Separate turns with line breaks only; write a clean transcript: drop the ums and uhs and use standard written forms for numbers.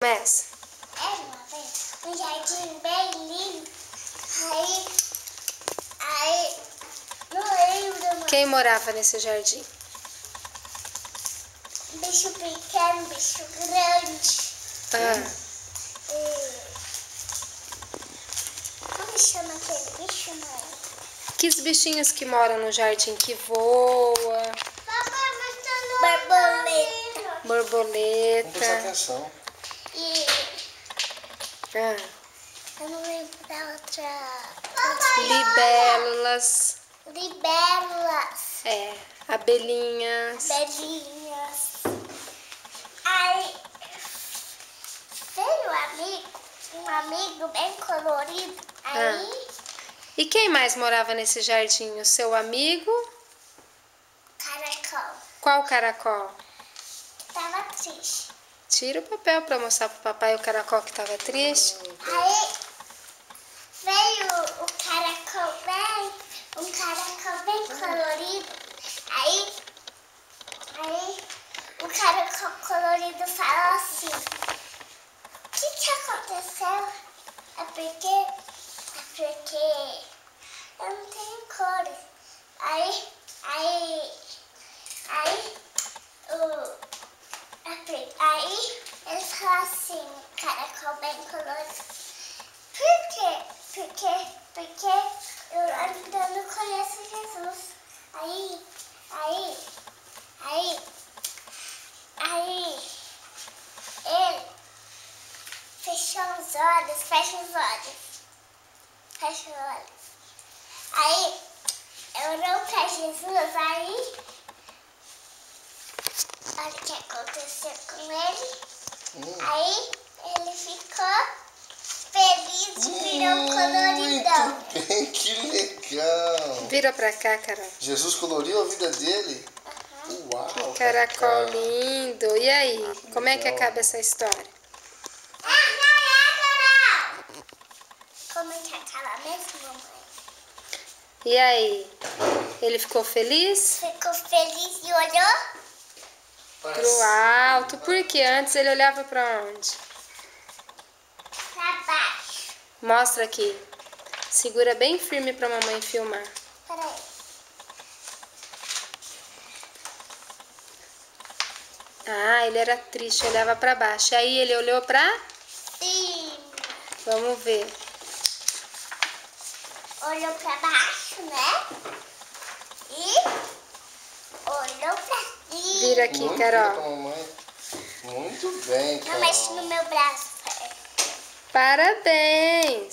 Começa.
Era uma vez um jardim bem lindo. Aí, não lembro, mano.
Quem morava nesse jardim?
Um bicho pequeno, um bicho grande. Como chama aquele bicho, mãe?
Que os bichinhos que moram no jardim que voa?
Papai, mas tá no borboleta.
Vamos prestar
Borboleta.
atenção.
E
Ah,
eu não lembro da outra.
libélulas.
Libélulas.
É, abelhinhas.
Belinhas. Aí veio um amigo bem colorido. Aí
E quem mais morava nesse jardim? O seu amigo?
caracol
Qual caracol?
tava triste.
Tira o papel para mostrar pro papai o caracol que tava triste.
Aí veio um caracol bem colorido. Aí o caracol colorido falou assim: o que aconteceu? É porque eu não tenho cores. Aí ele falou assim, caracol bem colorido: por quê? Porque eu ainda não conheço Jesus. Aí ele fechou os olhos, fecha os olhos. Aí orou pra Jesus, aí olha o que aconteceu com ele. Aí ele ficou feliz e virou coloridão.
Muito bem, que legal.
Vira pra cá, Carol.
Jesus coloriu a vida dele? Uau,
Caracol
Cacá.
lindo. E aí, como é que
legal.
acaba essa história?
Como é que acaba mesmo, mamãe?
E aí, ele ficou feliz?
Ficou feliz e olhou
Pro alto. Por quê? Antes ele olhava pra onde?
pra baixo.
Mostra aqui. Segura bem firme pra mamãe filmar.
Peraí.
Ah, ele era triste, olhava pra baixo. Aí ele olhou pra...
Sim.
Vamos ver.
Olhou pra baixo, né? E olhou pra cima.
Vira aqui,
Muito
Carol.
bem, mamãe. Muito bem,
Não
Carol.
mexe no meu braço.
Parabéns!